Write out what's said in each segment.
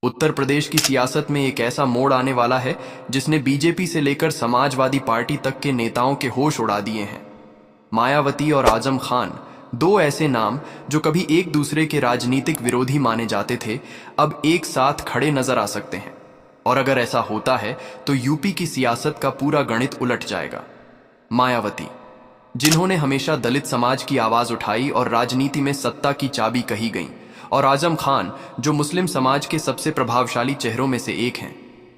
उत्तर प्रदेश की सियासत में एक ऐसा मोड़ आने वाला है जिसने बीजेपी से लेकर समाजवादी पार्टी तक के नेताओं के होश उड़ा दिए हैं। मायावती और आजम खान, दो ऐसे नाम जो कभी एक दूसरे के राजनीतिक विरोधी माने जाते थे, अब एक साथ खड़े नजर आ सकते हैं। और अगर ऐसा होता है तो यूपी की सियासत का पूरा गणित उलट जाएगा। मायावती, जिन्होंने हमेशा दलित समाज की आवाज उठाई और राजनीति में सत्ता की चाबी कही गई, और आजम खान, जो मुस्लिम समाज के सबसे प्रभावशाली चेहरों में से एक हैं।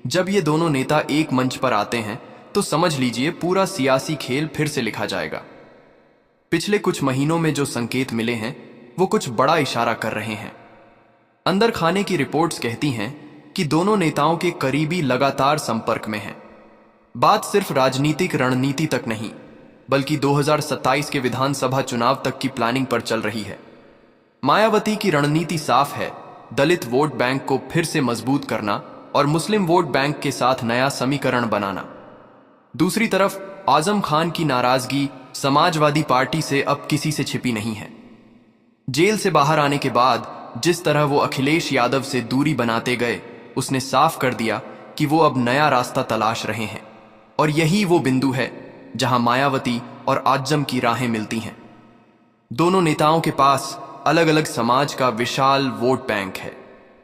जब ये दोनों नेता एक मंच पर आते हैं तो समझ लीजिए पूरा सियासी खेल फिर से लिखा जाएगा। पिछले कुछ महीनों में जो संकेत मिले हैं वो कुछ बड़ा इशारा कर रहे हैं। अंदर खाने की रिपोर्ट्स कहती हैं कि दोनों नेताओं के करीबी लगातार संपर्क में हैं। बात सिर्फ राजनीतिक रणनीति तक नहीं, बल्कि 2027 के विधानसभा चुनाव तक की प्लानिंग पर चल रही है। मायावती की रणनीति साफ है, दलित वोट बैंक को फिर से मजबूत करना और मुस्लिम वोट बैंक के साथ नया समीकरण बनाना। दूसरी तरफ आजम खान की नाराजगी समाजवादी पार्टी से अब किसी से छिपी नहीं है। जेल से बाहर आने के बाद जिस तरह वो अखिलेश यादव से दूरी बनाते गए, उसने साफ कर दिया कि वो अब नया रास्ता तलाश रहे हैं। और यही वो बिंदु है जहां मायावती और आजम की राहें मिलती हैं। दोनों नेताओं के पास अलग अलग समाज का विशाल वोट बैंक है।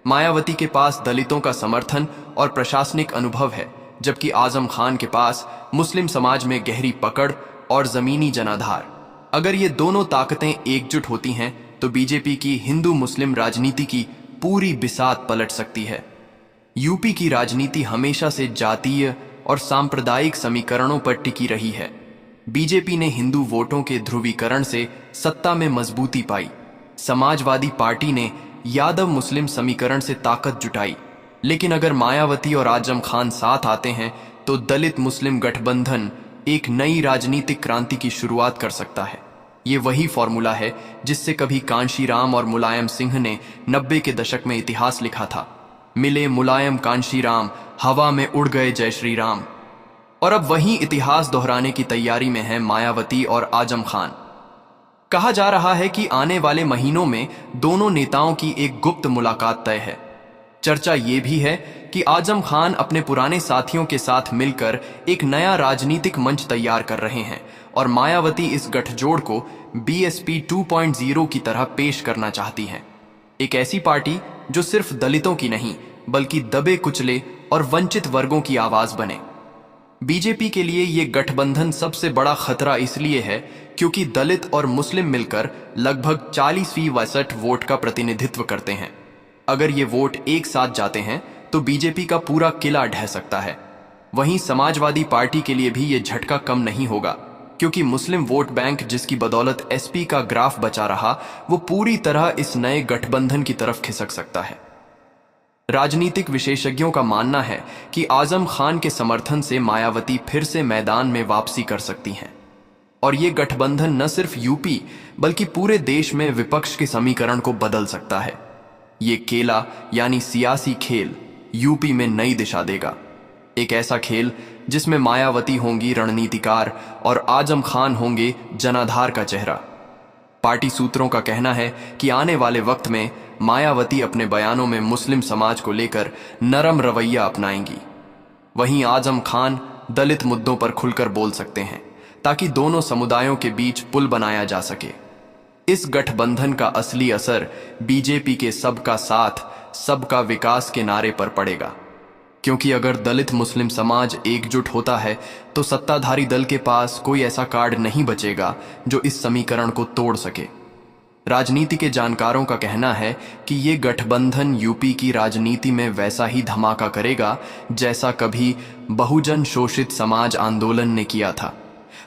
मायावती के पास दलितों का समर्थन और प्रशासनिक अनुभव है, जबकि आजम खान के पास मुस्लिम समाज में गहरी पकड़ और जमीनी जनाधार। अगर ये दोनों ताकतें एकजुट होती हैं तो बीजेपी की हिंदू मुस्लिम राजनीति की पूरी बिसात पलट सकती है। यूपी की राजनीति हमेशा से जातीय और सांप्रदायिक समीकरणों पर टिकी रही है। बीजेपी ने हिंदू वोटों के ध्रुवीकरण से सत्ता में मजबूती पाई। समाजवादी पार्टी ने यादव मुस्लिम समीकरण से ताकत जुटाई। लेकिन अगर मायावती और आजम खान साथ आते हैं तो दलित मुस्लिम गठबंधन एक नई राजनीतिक क्रांति की शुरुआत कर सकता है। ये वही फॉर्मूला है जिससे कभी कांशीराम और मुलायम सिंह ने 90 के दशक में इतिहास लिखा था। मिले मुलायम कांशीराम, हवा में उड़ गए जय श्री राम। और अब वही इतिहास दोहराने की तैयारी में है मायावती और आजम खान। कहा जा रहा है कि आने वाले महीनों में दोनों नेताओं की एक गुप्त मुलाकात तय है। चर्चा ये भी है कि आजम खान अपने पुराने साथियों के साथ मिलकर एक नया राजनीतिक मंच तैयार कर रहे हैं और मायावती इस गठजोड़ को बीएसपी 2.0 की तरह पेश करना चाहती हैं। एक ऐसी पार्टी जो सिर्फ दलितों की नहीं, बल्कि दबे कुचले और वंचित वर्गों की आवाज बने। बीजेपी के लिए ये गठबंधन सबसे बड़ा खतरा इसलिए है क्योंकि दलित और मुस्लिम मिलकर लगभग 40% वोट का प्रतिनिधित्व करते हैं। अगर ये वोट एक साथ जाते हैं तो बीजेपी का पूरा किला ढह सकता है। वहीं समाजवादी पार्टी के लिए भी ये झटका कम नहीं होगा, क्योंकि मुस्लिम वोट बैंक जिसकी बदौलत एसपी का ग्राफ बचा रहा, वो पूरी तरह इस नए गठबंधन की तरफ खिसक सकता है। राजनीतिक विशेषज्ञों का मानना है कि आजम खान के समर्थन से मायावती फिर से मैदान में वापसी कर सकती हैं और ये गठबंधन न सिर्फ यूपी बल्कि पूरे देश में विपक्ष के समीकरण को बदल सकता है। ये केला यानी सियासी खेल यूपी में नई दिशा देगा। एक ऐसा खेल जिसमें मायावती होंगी रणनीतिकार और आजम खान होंगे जनाधार का चेहरा। पार्टी सूत्रों का कहना है कि आने वाले वक्त में मायावती अपने बयानों में मुस्लिम समाज को लेकर नरम रवैया अपनाएंगी। वहीं आजम खान दलित मुद्दों पर खुलकर बोल सकते हैं ताकि दोनों समुदायों के बीच पुल बनाया जा सके। इस गठबंधन का असली असर बीजेपी के सबका साथ सबका विकास के नारे पर पड़ेगा, क्योंकि अगर दलित मुस्लिम समाज एकजुट होता है तो सत्ताधारी दल के पास कोई ऐसा कार्ड नहीं बचेगा जो इस समीकरण को तोड़ सके। राजनीति के जानकारों का कहना है कि ये गठबंधन यूपी की राजनीति में वैसा ही धमाका करेगा जैसा कभी बहुजन शोषित समाज आंदोलन ने किया था।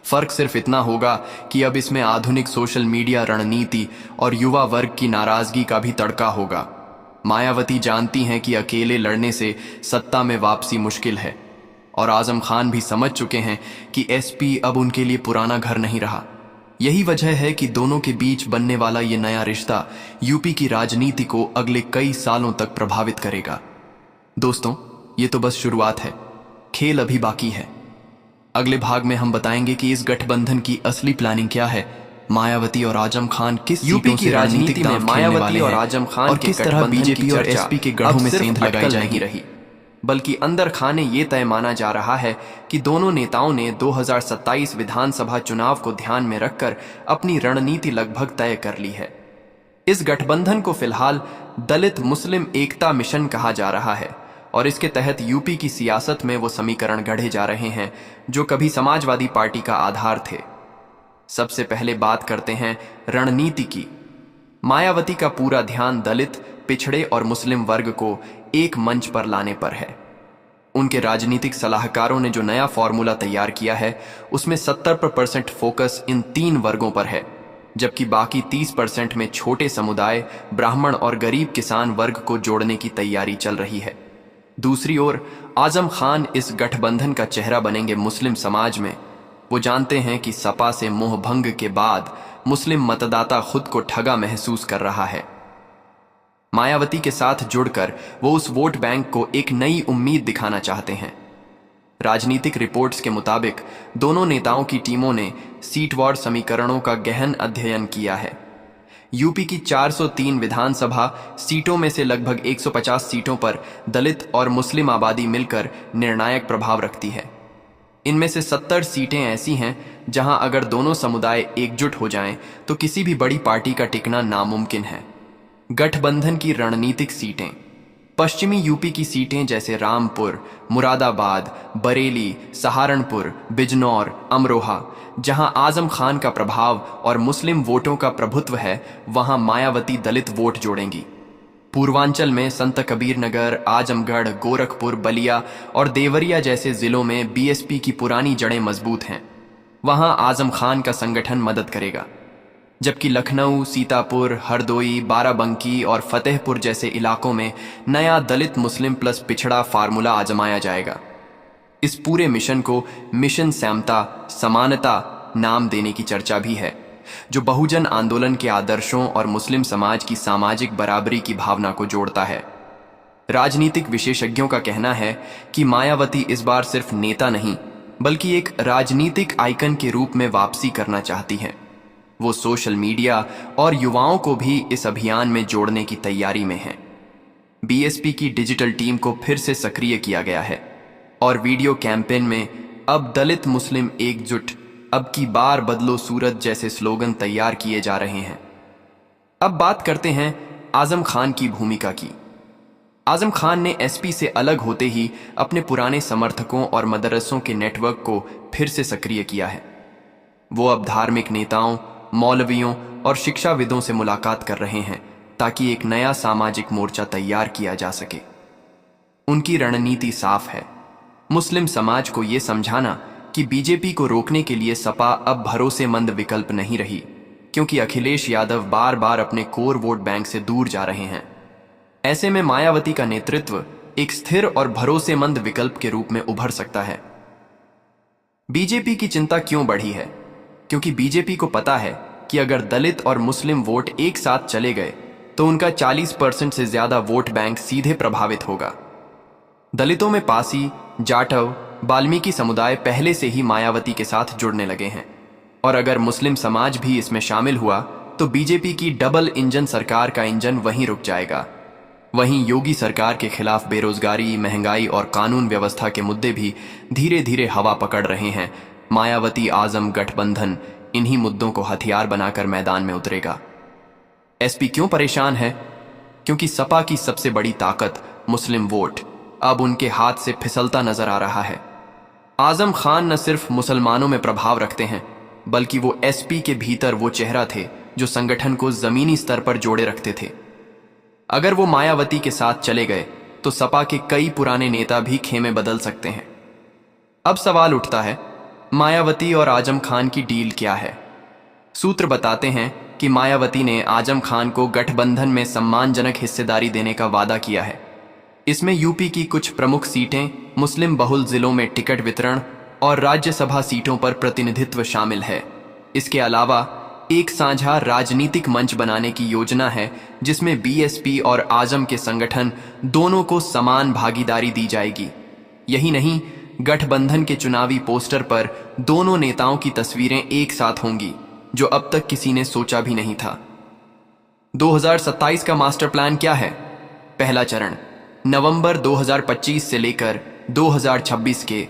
फर्क सिर्फ इतना होगा कि अब इसमें आधुनिक सोशल मीडिया रणनीति और युवा वर्ग की नाराजगी का भी तड़का होगा। मायावती जानती हैं कि अकेले लड़ने से सत्ता में वापसी मुश्किल है, और आजम खान भी समझ चुके हैं कि एसपी अब उनके लिए पुराना घर नहीं रहा। यही वजह है कि दोनों के बीच बनने वाला ये नया रिश्ता यूपी की राजनीति को अगले कई सालों तक प्रभावित करेगा। दोस्तों, ये तो बस शुरुआत है, खेल अभी बाकी है। अगले भाग में हम बताएंगे कि इस गठबंधन की असली प्लानिंग क्या है मायावती और आजम खान किस यूपी की राजनीति में मायावती और आजम खान और किस तरह बीजेपी और एसपी के गढ़ों में सेंध लगाई जाएगी रही, बल्कि अंदर खाने ये तय माना जा रहा है कि दोनों नेताओं ने 2027 विधानसभा चुनाव को ध्यान में रखकर अपनी रणनीति लगभग तय कर ली है। इस गठबंधन को फिलहाल दलित मुस्लिम एकता मिशन कहा जा रहा है और इसके तहत यूपी की सियासत में वो समीकरण गढ़े जा रहे हैं जो कभी समाजवादी पार्टी का आधार थे। सबसे पहले बात करते हैं रणनीति की। मायावती का पूरा ध्यान दलित, पिछड़े और मुस्लिम वर्ग को एक मंच पर लाने पर है। उनके राजनीतिक सलाहकारों ने जो नया फॉर्मूला तैयार किया है उसमें 70% फोकस इन 3 वर्गों पर है, जबकि बाकी 30% में छोटे समुदाय, ब्राह्मण और गरीब किसान वर्ग को जोड़ने की तैयारी चल रही है। दूसरी ओर आजम खान इस गठबंधन का चेहरा बनेंगे मुस्लिम समाज में। वो जानते हैं कि सपा से मोह भंग के बाद मुस्लिम मतदाता खुद को ठगा महसूस कर रहा है। मायावती के साथ जुड़कर वो उस वोट बैंक को एक नई उम्मीद दिखाना चाहते हैं। राजनीतिक रिपोर्ट्स के मुताबिक दोनों नेताओं की टीमों ने सीटवार समीकरणों का गहन अध्ययन किया है। यूपी की 403 विधानसभा सीटों में से लगभग 150 सीटों पर दलित और मुस्लिम आबादी मिलकर निर्णायक प्रभाव रखती है। इनमें से 70 सीटें ऐसी हैं जहां अगर दोनों समुदाय एकजुट हो जाएं तो किसी भी बड़ी पार्टी का टिकना नामुमकिन है। गठबंधन की रणनीतिक सीटें। पश्चिमी यूपी की सीटें जैसे रामपुर, मुरादाबाद, बरेली, सहारनपुर, बिजनौर, अमरोहा, जहां आजम खान का प्रभाव और मुस्लिम वोटों का प्रभुत्व है, वहां मायावती दलित वोट जोड़ेंगी। पूर्वांचल में संत कबीर नगर, आजमगढ़, गोरखपुर, बलिया और देवरिया जैसे जिलों में बीएसपी की पुरानी जड़ें मजबूत हैं। वहां आजम खान का संगठन मदद करेगा। जबकि लखनऊ, सीतापुर, हरदोई, बाराबंकी और फतेहपुर जैसे इलाकों में नया दलित मुस्लिम प्लस पिछड़ा फार्मूला आजमाया जाएगा। इस पूरे मिशन को मिशन समता समानता नाम देने की चर्चा भी है, जो बहुजन आंदोलन के आदर्शों और मुस्लिम समाज की सामाजिक बराबरी की भावना को जोड़ता है। राजनीतिक विशेषज्ञों का कहना है कि मायावती इस बार सिर्फ नेता नहीं बल्कि एक राजनीतिक आइकन के रूप में वापसी करना चाहती हैं। वो सोशल मीडिया और युवाओं को भी इस अभियान में जोड़ने की तैयारी में हैं। बीएसपी की डिजिटल टीम को फिर से सक्रिय किया गया है और वीडियो कैंपेन में अब दलित मुस्लिम एकजुट, अब की बार बदलो सूरत जैसे स्लोगन तैयार किए जा रहे हैं। अब बात करते हैं आजम खान की भूमिका की। आजम खान ने एसपी से अलग होते ही अपने पुराने समर्थकों और मदरसों के नेटवर्क को फिर से सक्रिय किया है। वो अब धार्मिक नेताओं, मौलवियों और शिक्षाविदों से मुलाकात कर रहे हैं ताकि एक नया सामाजिक मोर्चा तैयार किया जा सके। उनकी रणनीति साफ है, मुस्लिम समाज को ये समझाना कि बीजेपी को रोकने के लिए सपा अब भरोसेमंद विकल्प नहीं रही, क्योंकि अखिलेश यादव बार बार अपने कोर वोट बैंक से दूर जा रहे हैं। ऐसे में मायावती का नेतृत्व एक स्थिर और भरोसेमंद विकल्प के रूप में उभर सकता है। बीजेपी की चिंता क्यों बढ़ी है? क्योंकि बीजेपी को पता है कि अगर दलित और मुस्लिम वोट एक साथ चले गए तो उनका 40% से ज्यादा वोट बैंक सीधे प्रभावित होगा। दलितों में पासी, जाटव, वाल्मीकि समुदाय पहले से ही मायावती के साथ जुड़ने लगे हैं और अगर मुस्लिम समाज भी इसमें शामिल हुआ तो बीजेपी की डबल इंजन सरकार का इंजन वहीं रुक जाएगा। वहीं योगी सरकार के खिलाफ बेरोजगारी, महंगाई और कानून व्यवस्था के मुद्दे भी धीरे धीरे हवा पकड़ रहे हैं। मायावती आजम गठबंधन इन्हीं मुद्दों को हथियार बनाकर मैदान में उतरेगा। एसपी क्यों परेशान है? क्योंकि सपा की सबसे बड़ी ताकत मुस्लिम वोट अब उनके हाथ से फिसलता नजर आ रहा है। आजम खान न सिर्फ मुसलमानों में प्रभाव रखते हैं बल्कि वो एसपी के भीतर वो चेहरा थे जो संगठन को जमीनी स्तर पर जोड़े रखते थे। अगर वो मायावती के साथ चले गए तो सपा के कई पुराने नेता भी खेमे बदल सकते हैं। अब सवाल उठता है, मायावती और आजम खान की डील क्या है? सूत्र बताते हैं कि मायावती ने आजम खान को गठबंधन में सम्मानजनक हिस्सेदारी देने का वादा किया है। इसमें यूपी की कुछ प्रमुख सीटें, मुस्लिम बहुल जिलों में टिकट वितरण और राज्यसभा सीटों पर प्रतिनिधित्व शामिल है। इसके अलावा एक साझा राजनीतिक मंच बनाने की योजना है जिसमें बीएसपी और आजम के संगठन दोनों को समान भागीदारी दी जाएगी। यही नहीं, गठबंधन के चुनावी पोस्टर पर दोनों नेताओं की तस्वीरें एक साथ होंगी, जो अब तक किसी ने सोचा भी नहीं था। 2027 का मास्टर प्लान क्या है? पहला चरण नवंबर 2025 से लेकर 2026 के